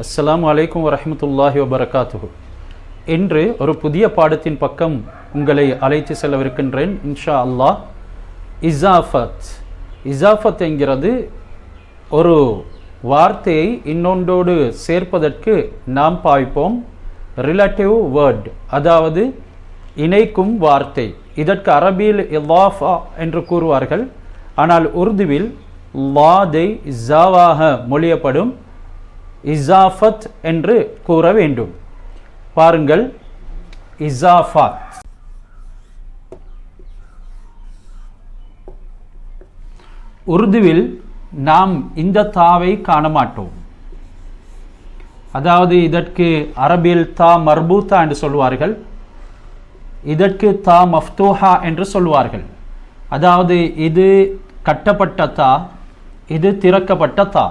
அஸ்ஸலாமு அலைக்கும் வரஹ்மத்துல்லாஹி வபரகாத்துஹு. இன்று ஒரு புதிய பாடத்தின் பக்கம் உங்களை அழைத்து செல்லவிருக்கின்றேன் இன்ஷா அல்லாஹ். இசாஃபத் என்கிறது ஒரு வார்த்தையை இன்னொன்றோடு சேர்ப்பதற்கு நாம் பாவிப்போம் ரிலேட்டிவ் வேர்ட், அதாவது இணைக்கும் வார்த்தை. இதற்கு அரபியில் இலாஃபா என்று கூறுவார்கள். ஆனால் உருதுவில் லாதை ஜாவாக மொழியப்படும் இசாஃபத் என்று கூற வேண்டும். பாருங்கள், இசாஃபத். உருதுவில் நாம் இந்த தாவை காண மாட்டோம். அதாவது இதற்கு அரபியில் தா மர்பூத்தா என்று சொல்வார்கள், இதற்கு தா மஃப்தூஹா என்று சொல்வார்கள். அதாவது இது கட்டப்பட்ட தா, இது திறக்கப்பட்ட தா.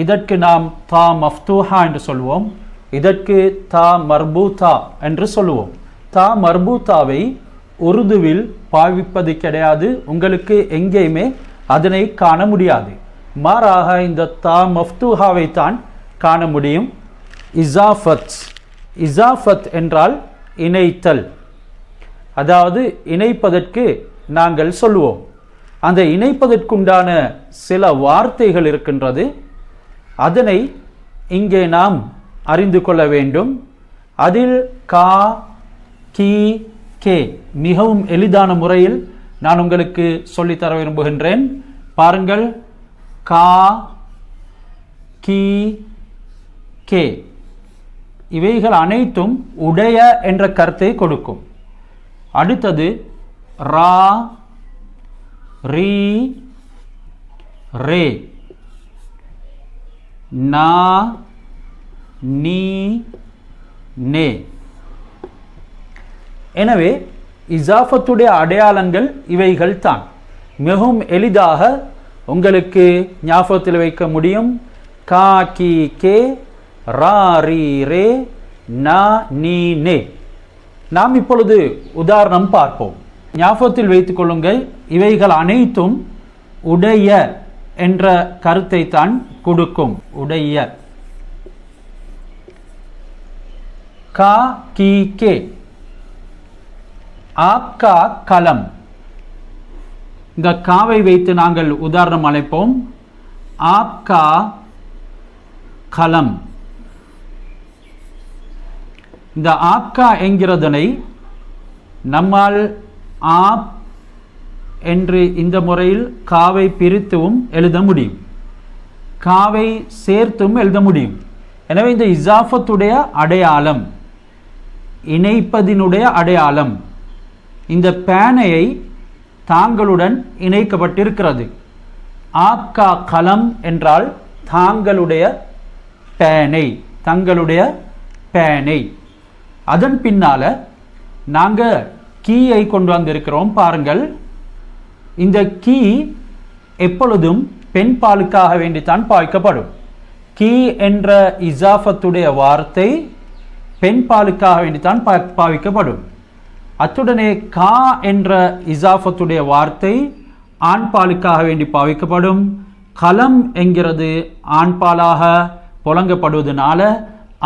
இதற்கு நாம் தா மஃப்தூஹா என்று சொல்வோம், இதற்கு தா மர்பூத்தா என்று சொல்லுவோம். தா மர்பூத்தாவை உருதுவில் பாவிப்பது கிடையாது, உங்களுக்கு எங்கேயுமே அதனை காண முடியாது. மாறாக இந்த தா மஃப்தூஹாவை தான் காண முடியும். இசாஃபத் என்றால் இணைத்தல், அதாவது இணைப்பதற்கு நாங்கள் சொல்லுவோம். அந்த இணைப்பதற்குண்டான சில வார்த்தைகள் இருக்கின்றது, அதனை இங்கே நாம் அறிந்து கொள்ள வேண்டும். அதில் கா, கி, கே மிகவும் எளிதான முறையில் நான் உங்களுக்கு சொல்லித்தர விரும்புகின்றேன். பாருங்கள், கா, கி, கே இவைகள் அனைத்தும் உடைய என்ற கருத்தை கொடுக்கும். அடுத்தது ரா, ரீ, ரே, நா, நீ, நே. எனவே இசாஃபத்துடைய அடையாளங்கள் இவைகள் தான். மிகவும் எளிதாக உங்களுக்கு ஞாபகத்தில் வைக்க முடியும். கா, கி, கே, ரா, ரீ, ரே, நா, நீ, நே. நாம் இப்பொழுது உதாரணம் பார்ப்போம். ஞாபகத்தில் வைத்துக் கொள்ளுங்கள், இவைகள் அனைத்தும் உடைய என்ற கருத்தை தான் கொடுக்கும். உடைய. கா, கி, கே. ஆப்கா கலம். இந்த காவை வைத்து நாங்கள் உதாரணம் அழைப்போம். ஆப்கா கலம். இந்த ஆப்கா என்கிறதனை நம்மால் ஆப் என்று இந்த முறையில் காவை பிரித்தும் எழுத முடியும், காவை சேர்த்தும் எழுத முடியும். எனவே இந்த இசாஃபத்துடைய அடையாளம், இணைப்பதினுடைய அடையாளம், இந்த பேனையை தாங்களுடன் இணைக்கப்பட்டிருக்கிறது. ஆப்கா கலம் என்றால் தாங்களுடைய பேனை, தங்களுடைய பேனை. அதன் பின்னால நாங்கள் கீயை கொண்டு வந்திருக்கிறோம். பாருங்கள், இந்த கீ எப்பொழுதும் பெண் பாலுக்காக வேண்டித்தான் பாவிக்கப்படும். கீ என்ற இசாஃபத்துடைய வார்த்தை பெண் பாலுக்காக வேண்டித்தான் பாவிக்கப்படும். அத்துடனே கா என்ற இசாஃபத்துடைய வார்த்தை ஆண் பாலுக்காக வேண்டி பாவிக்கப்படும். கலம் என்கிறது ஆண் பாலாக புழங்கப்படுவதனால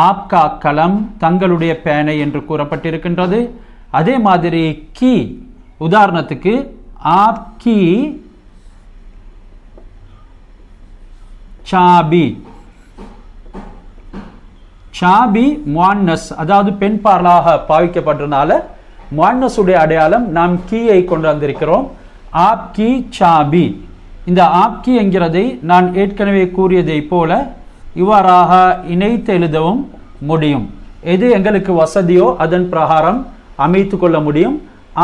ஆப்கா கலம், தங்களுடைய பேனை என்று கூறப்பட்டிருக்கின்றது. அதே மாதிரி கீ, உதாரணத்துக்கு ஆப்கி சாபி. சாபி முஅன்னஸ், அதாவது பெண் பாலாக பாவிக்கப்பட்டதுனால முஅன்னஸுடைய அடையாளம் நாம் கீயை கொண்டு வந்திருக்கிறோம். ஆப்கி சாபி. இந்த ஆப்கி என்கிறதை நான் ஏற்கனவே கூறியதை போல இவ்வாறாக இணைத்து எழுதவும் முடியும். எது எங்களுக்கு வசதியோ அதன் பிரகாரம் அமைத்து கொள்ள முடியும்.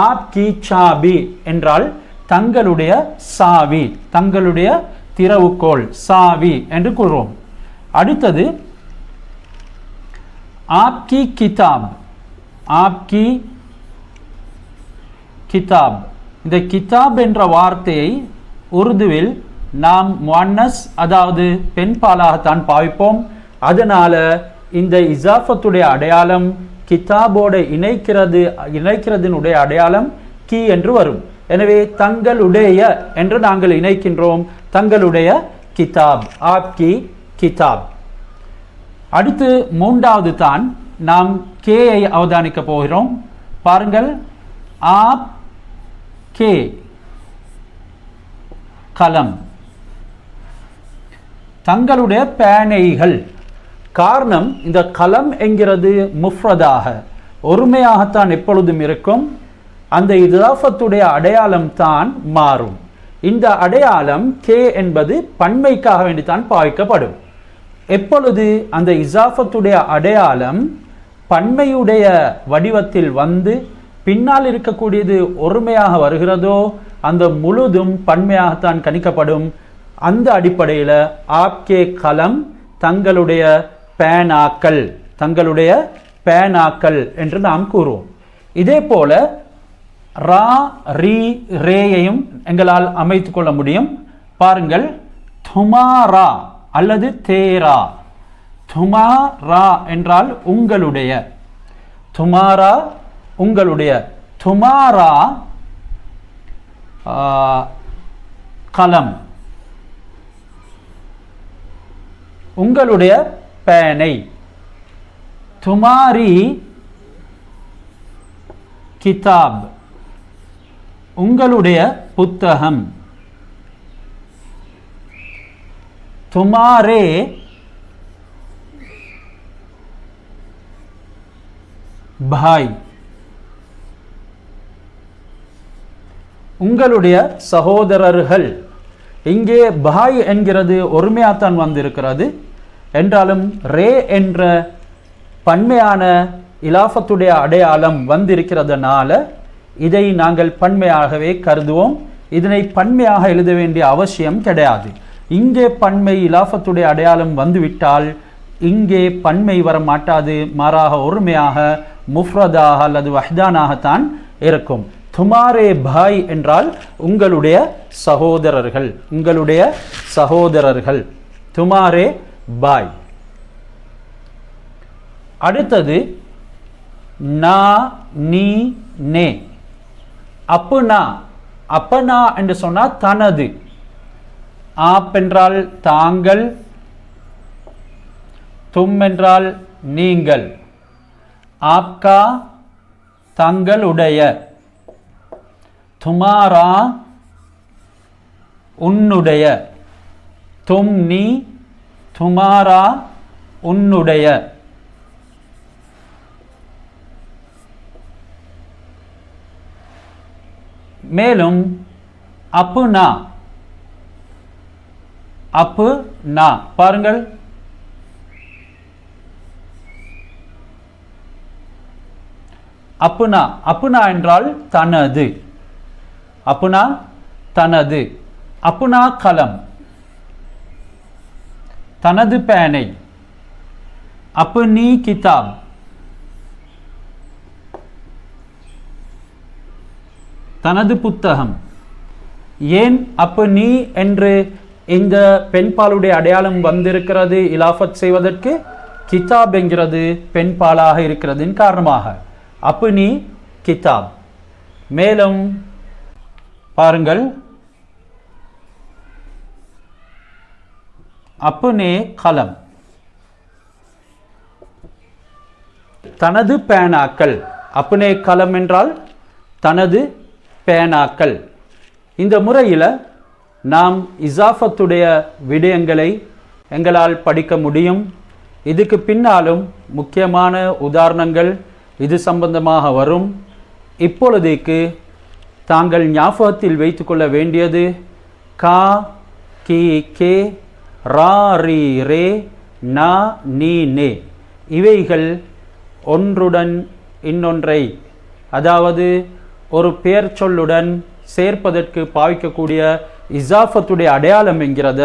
ஆப்கி சாபி என்றால் தங்களுடைய சாவி, தங்களுடைய திறவுகோல், சாவி என்று கூறுவோம். அடுத்தது ஆப்கி கிதாப். ஆப்கி கிதாப். இந்த கிதாப் என்ற வார்த்தையை உருதுவில் நாம் முஅன்னஸ், அதாவது பெண் பாலாகத்தான் பாவிப்போம். அதனால இந்த இசாஃபத்துடைய அடையாளம் கிதாபோட இணைக்கிறதினுடைய அடையாளம் கீ என்று வரும். எனவே தங்களுடைய என்று நாங்கள் இணைக்கின்றோம், தங்களுடைய கிதாப், ஆப்கி கிதாப். அடுத்து மூன்றாவது தான் நாம் கேயை அவதானிக்க போகிறோம். பாருங்கள், ஆப் கே கலம், தங்களுடைய பேனைகள். காரணம், இந்த கலம் என்கிறது முஃப்ரதாக ஒருமையாகத்தான் எப்பொழுதும் இருக்கும். அந்த இதாஃபத்துடைய அடையாளம் தான் மாறும். இந்த அடையாளம் கே என்பது பன்மைக்காக வேண்டித்தான் பாவிக்கப்படும். எப்பொழுது அந்த இசாஃபத்துடைய அடையாளம் பன்மையுடைய வடிவத்தில் வந்து பின்னால் இருக்கக்கூடியது ஒருமையாக வருகிறதோ அந்த முழுதும் பன்மையாகத்தான் கணிக்கப்படும். அந்த அடிப்படையில் ஆப்கே கலம், தங்களுடைய பேனாக்கள், தங்களுடைய பேனாக்கள் என்று நாம் கூறுவோம். இதே போல ரா ரீ ரேயையும் எங்களால் அமைத்துக் கொள்ள முடியும். பாருங்கள், துமாரா அல்லது தேரா. துமாரா என்றால் உங்களுடைய, துமாரா உங்களுடைய, துமாரா கலம் உங்களுடைய பேனை, துமாரி கிதாப் உங்களுடைய புத்தகம், துமாரே பாய் உங்களுடைய சகோதரர்கள். இங்கே பாய் என்கிறது ஒருமையாத்தான் வந்திருக்கிறது. என்றாலும் ரே என்ற பன்மையான இலாஃபத்துடைய அடையாளம் வந்திருக்கிறதுனால இதை நாங்கள் பன்மையாகவே கருதுவோம். இதனை பன்மையாக எழுத வேண்டிய அவசியம் கிடையாது. இங்கே பன்மை இலாஃபத்துடைய அடையாளம் வந்துவிட்டால் இங்கே பன்மை வர மாட்டாது. மாறாக ஒருமையாக முஃப்ரதாக அல்லது வஹ்தானாகத்தான் இருக்கும். துமாரே பாய் என்றால் உங்களுடைய சகோதரர்கள், உங்களுடைய சகோதரர்கள், துமாரே பாய். அடுத்தது நா நீ நே. அப்புனா, அப்பனா என்று சொன்னால் தனது. ஆப் என்றால் தாங்கள், தும் என்றால் நீங்கள், ஆப்கா தங்களுடைய, துமாரா உன்னுடைய, தும் நீ துமாரா உன்னுடைய. மேலும் அப்புனா, அப்பு நா. பாருங்கள், அப்புனா, அப்புனா என்றால் தனது, அப்புனா தனது, அப்புனா கலம் தனது பேனை, அப்புனி கிதாப் தனது புத்தகம். ஏன் அப்புனி என்று இந்த பெண்பாலுடைய அடையாளம் வந்திருக்கிறது இலாஃபத் செய்வதற்கு? கிதாப் என்கிறது பெண்பாலாக இருக்கிறதின் காரணமாக அப்புனி கிதாப். மேலும் பாருங்கள், அப்புனே கலம் தனது பேனாக்கள். அப்புனே கலம் என்றால் தனது பேனாக்கள். இந்த முறையில் நாம் இசாஃபத்துடைய விடயங்களை எங்களால் படிக்க முடியும். இதுக்கு பின்னாலும் முக்கியமான உதாரணங்கள் இது சம்பந்தமாக வரும். இப்பொழுதைக்கு தாங்கள் ஞாபகத்தில் வைத்துக்கொள்ள வேண்டியது கா கி கே ரா ரி ரே நா நீ நே. இவைகள் ஒன்றுடன் இன்னொன்றை, அதாவது ஒரு பெயர் சொல்லுடன் சேர்ப்பதற்கு பாவிக்கக்கூடிய இசாஃபத்துடைய அடையாளம் என்கிறத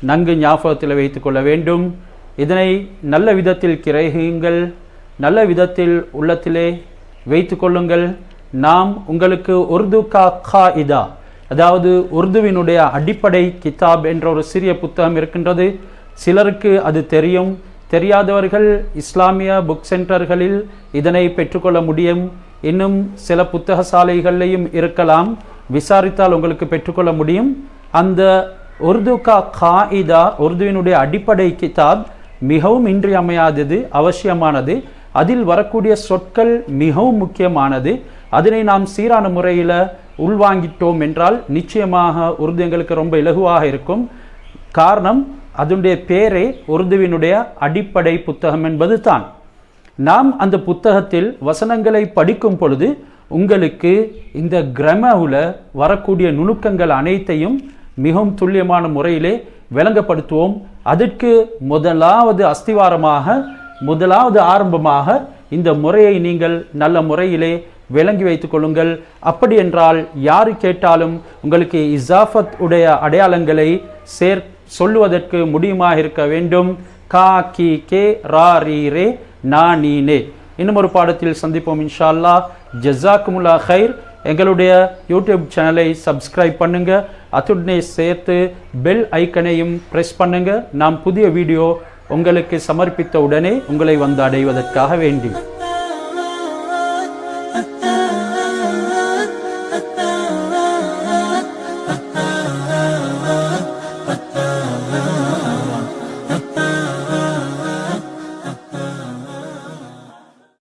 நன்கு ஞாபகத்தில் வைத்துக்கொள்ள வேண்டும். இதனை நல்ல விதத்தில் கிரகியுங்கள், நல்ல விதத்தில் உள்ளத்திலே வைத்து கொள்ளுங்கள். நாம் உங்களுக்கு உருது கா இதா, அதாவது உருதுவினுடைய அடிப்படை கிதாப் என்ற ஒரு சிறிய புத்தகம் இருக்கின்றது. சிலருக்கு அது தெரியும், தெரியாதவர்கள் இஸ்லாமிய புக் சென்டர்களில் இதனை பெற்றுக்கொள்ள முடியும். இன்னும் சில புத்தக சாலைகளையும் இருக்கலாம், விசாரித்தால் உங்களுக்கு பெற்றுக்கொள்ள முடியும். அந்த உருது கா இதா, உருதுவினுடைய அடிப்படை கிதாப், மிகவும் இன்றியமையாதது, அவசியமானது. அதில் வரக்கூடிய சொற்கள் மிகவும் முக்கியமானது. அதனை நாம் சீரான முறையில் உள்வாங்கிட்டோம் என்றால் நிச்சயமாக உருது எங்களுக்கு ரொம்ப இலகுவாக இருக்கும். காரணம், அதனுடைய பேரே உருதுவினுடைய அடிப்படை புத்தகம் என்பது தான். நாம் அந்த புத்தகத்தில் வசனங்களை படிக்கும் பொழுது உங்களுக்கு இந்த கிராமரில் வரக்கூடிய நுணுக்கங்கள் அனைத்தையும் மிகவும் துல்லியமான முறையிலே விளங்கப்படுத்துவோம். அதற்கு முதலாவது அஸ்திவாரமாக, முதலாவது ஆரம்பமாக இந்த முறையை நீங்கள் நல்ல முறையிலே விளங்கி வைத்துக் கொள்ளுங்கள். அப்படி என்றால் யாரு கேட்டாலும் உங்களுக்கு இசாஃபத் உடைய அடையாளங்களை சொல்லுவதற்கு முடியுமாக இருக்க வேண்டும். கா கி கே ரா ரீ ரே நா நீ நே. இன்னும் ஒரு பாடத்தில் சந்திப்போம் இன்ஷா அல்லாஹ். ஜஸாக்குமுல்லா ஹைர். எங்களுடைய யூடியூப் சேனலை சப்ஸ்கிரைப் பண்ணுங்க. அத்துடனே சேர்த்து பெல் ஐக்கனையும் பிரஸ் பண்ணுங்க. நாம் புதிய வீடியோ உங்களுக்கு சமர்ப்பித்த உடனே உங்களை வந்து அடைவதற்காக வேண்டி